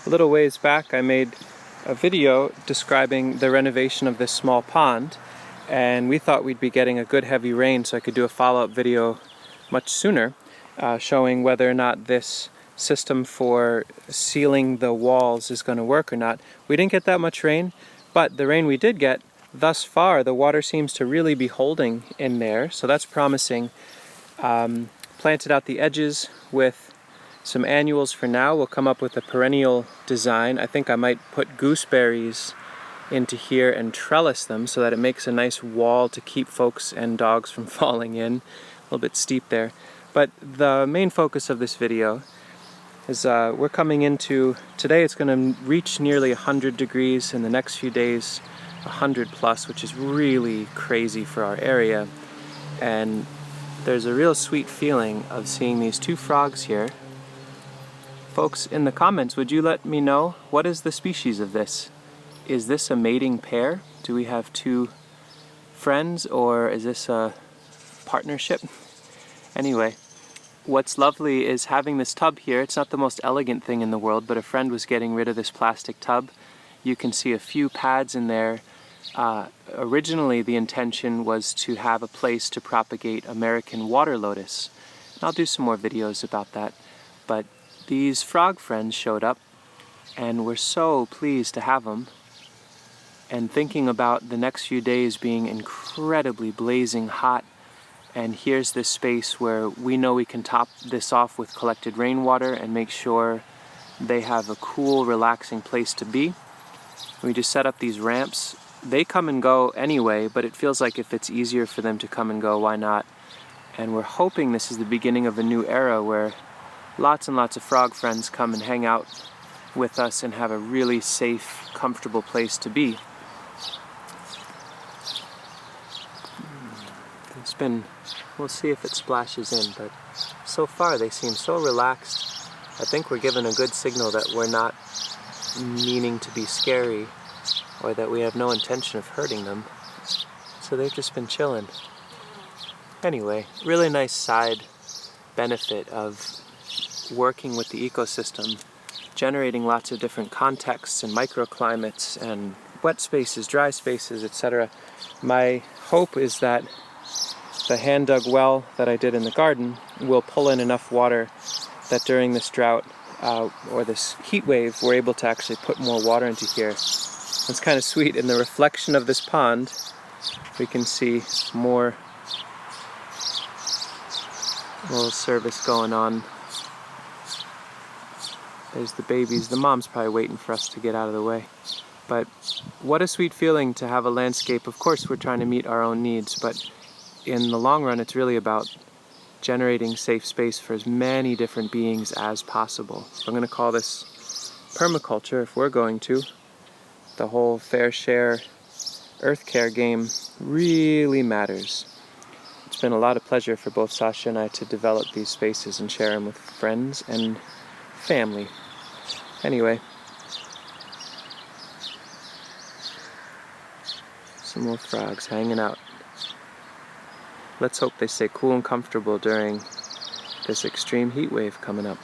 A little ways back I made a video describing the renovation of this small pond, and we thought we'd be getting a good heavy rain so I could do a follow-up video much sooner showing whether or not this system for sealing the walls is going to work or not. We didn't get that much rain, but the rain we did get, thus far the water seems to really be holding in there, so that's promising. Planted out the edges with some annuals for now. We'll come up with a perennial design. I think I might put gooseberries into here and trellis them so that it makes a nice wall to keep folks and dogs from falling in. A little bit steep there. But the main focus of this video is we're coming into, today it's going to reach nearly 100 degrees, in the next few days 100 plus, which is really crazy for our area. And there's a real sweet feeling of seeing these two frogs here. Folks, in the comments, would you let me know, what is the species of this? Is this a mating pair? Do we have two friends, or is this a partnership? Anyway, what's lovely is having this tub here. It's not the most elegant thing in the world, but a friend was getting rid of this plastic tub. You can see a few pads in there. Originally the intention was to have a place to propagate American water lotus. And I'll do some more videos about that. But these frog friends showed up, and we're so pleased to have them. And thinking about the next few days being incredibly blazing hot, and here's this space where we know we can top this off with collected rainwater and make sure they have a cool, relaxing place to be. We just set up these ramps. They come and go anyway, but it feels like if it's easier for them to come and go, why not? And we're hoping this is the beginning of a new era where lots and lots of frog friends come and hang out with us and have a really safe, comfortable place to be. It's been, we'll see if it splashes in, but so far they seem so relaxed. I think we're given a good signal that we're not meaning to be scary, or that we have no intention of hurting them. So they've just been chilling. Anyway, really nice side benefit of working with the ecosystem, generating lots of different contexts and microclimates and wet spaces, dry spaces, etc. My hope is that the hand-dug well that I did in the garden will pull in enough water that during this drought or this heat wave, we're able to actually put more water into here. It's kind of sweet. In the reflection of this pond, we can see more little service going on. There's the babies. The mom's probably waiting for us to get out of the way. But what a sweet feeling to have a landscape. Of course, we're trying to meet our own needs, but in the long run, it's really about generating safe space for as many different beings as possible. So I'm going to call this permaculture if we're going to. The whole fair share earth care game really matters. It's been a lot of pleasure for both Sasha and I to develop these spaces and share them with friends and family. Anyway, some more frogs hanging out. Let's hope they stay cool and comfortable during this extreme heat wave coming up.